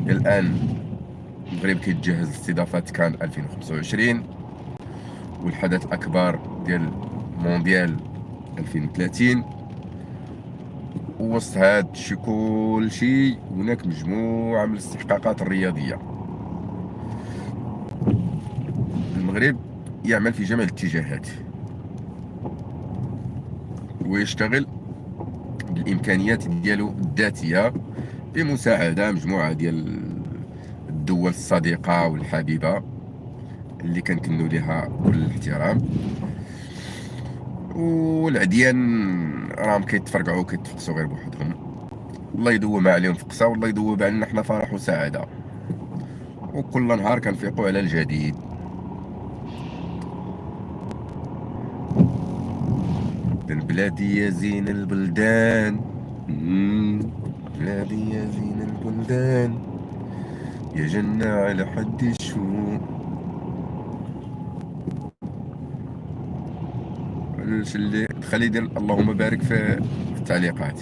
الان المغرب كيتجهز لاستضافه كان 2025 والحدث الاكبر ديال مونديال 2030. ووسط هاد الشيء كلشي هناك مجموعه من الاستحقاقات الرياضيه. المغرب يعمل في جميع الاتجاهات ويشتغل بالامكانيات ديالو الذاتيه بمساعده مجموعه ديال الدول الصديقه والحبيبه اللي كنكنوا لها كل الاحترام. والعديان راهم كيتفرقعوا وكيتفقسوا غير بوحدهم. الله يدوم عليهم فقسه والله يدوم علينا حنا فرح وسعاده، وكل نهار كنفيقوا على الجديد. بلادي يا زين البلدان، بلادي يا زين البلدان، يا جنة على حد الشوق. اللي خلي يدير اللهم بارك في التعليقات.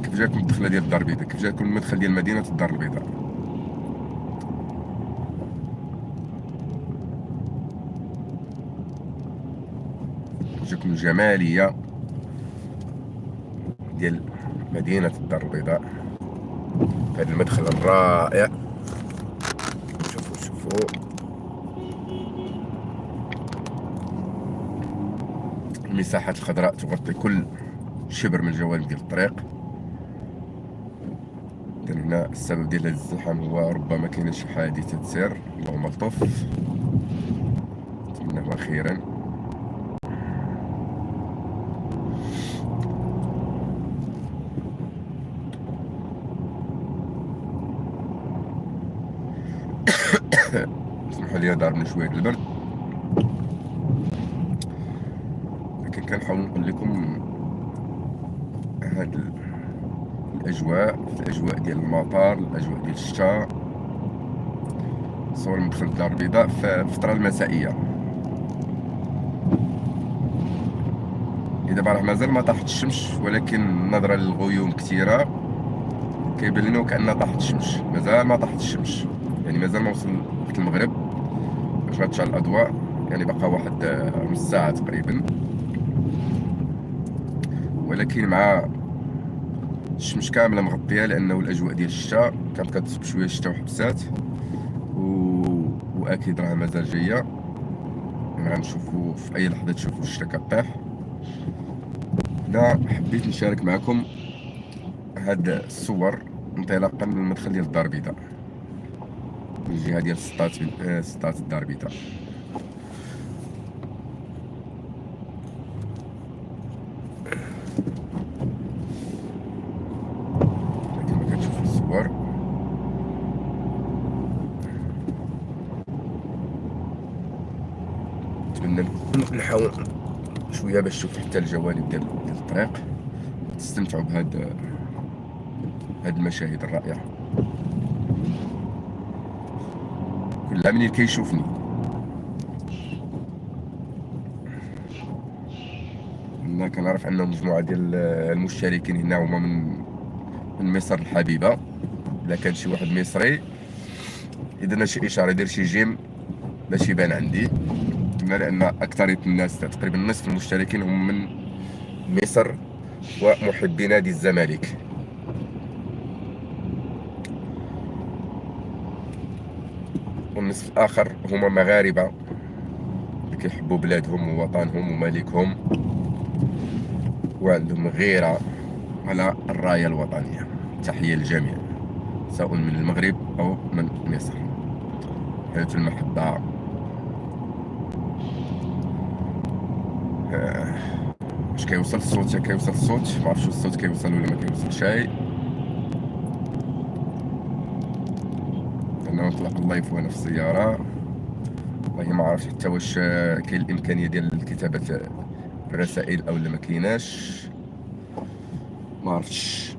كيف جاكم الدخله ديال الدار البيضاء؟ كيف جاكم المدخل ديال مدينه الدار البيضاء؟ كيف جاكم الجماليه ديال مدينه الدار البيضاء؟ هذا المدخل الرائع. شوفوا المساحات الخضراء تغطي كل شبر من الجوانب ديال الطريق. إذن هنا السبب ديال هذا الزحام هو ربما كاينه شي حادثه سير، اللهم الطف، نتمناه اخيرا. اسمحوا لي ضربني شويه البرد، لكن كنحاول نقول لكم هاد الاجواء ديال المطار، الاجواء ديال الشتاء. صور مدخل الدار البيضاء في الفتره المسائيه. دابا راه مازال ما طاحت الشمس، ولكن نظرا للغيوم كثيره كيبان لنا وكأنها طاحت الشمس. مازال ما طاحت الشمس، يعني مازال ما وصل وقت المغرب باش غتشعل الاضواء، يعني بقى واحد نص ساعه تقريبا. ولكن مع الشمس كامله مغطيه، لانه الاجواء ديال الشتاء كانت كتصب شويه الشتاء وحبسات واكيد راه مازال جايه. يعني غنشوفوا في اي لحظه تشوفوا الشتاء كطيح. لا حبيت نشارك معكم هاد الصور انطلاقا من المدخل ديال الدار البيضاء، من الجهه ديال سطات الدار البيضاء. كما كتشوفوا الصور، نتمنى نحاول شويه باش تشوفوا حتى الجوانب ديال الطريق، تستمتعوا بهاد المشاهد الرائعه. كل منين كيشوفني انا كنعرف ان مجموعه ديال المشتركين هنا هما من مصر الحبيبه. الا كان شي واحد مصري يدير شي اشاره، يدير شي جيم باش يبان عندي، لان اكثريه الناس تقريبا نصف المشتركين هم من مصر ومحبي نادي الزمالك. والنصف الاخر هما مغاربه اللي كيحبوا بلادهم ووطنهم وملكهم وعندهم غيره على الرايه الوطنيه. تحيه للجميع سواء من المغرب او من مصر. حياة المحبه. واش كيوصل الصوت؟ كيوصل الصوت؟ ما عرفتش الصوت كيوصل ولا ما كيوصلش. انا نطلق اللايف وانا في السياره، والله ما عرفت حتى واش كاين الامكانيه ديال كتابه الرسائل او لا ما كايناش، ما عرفتش.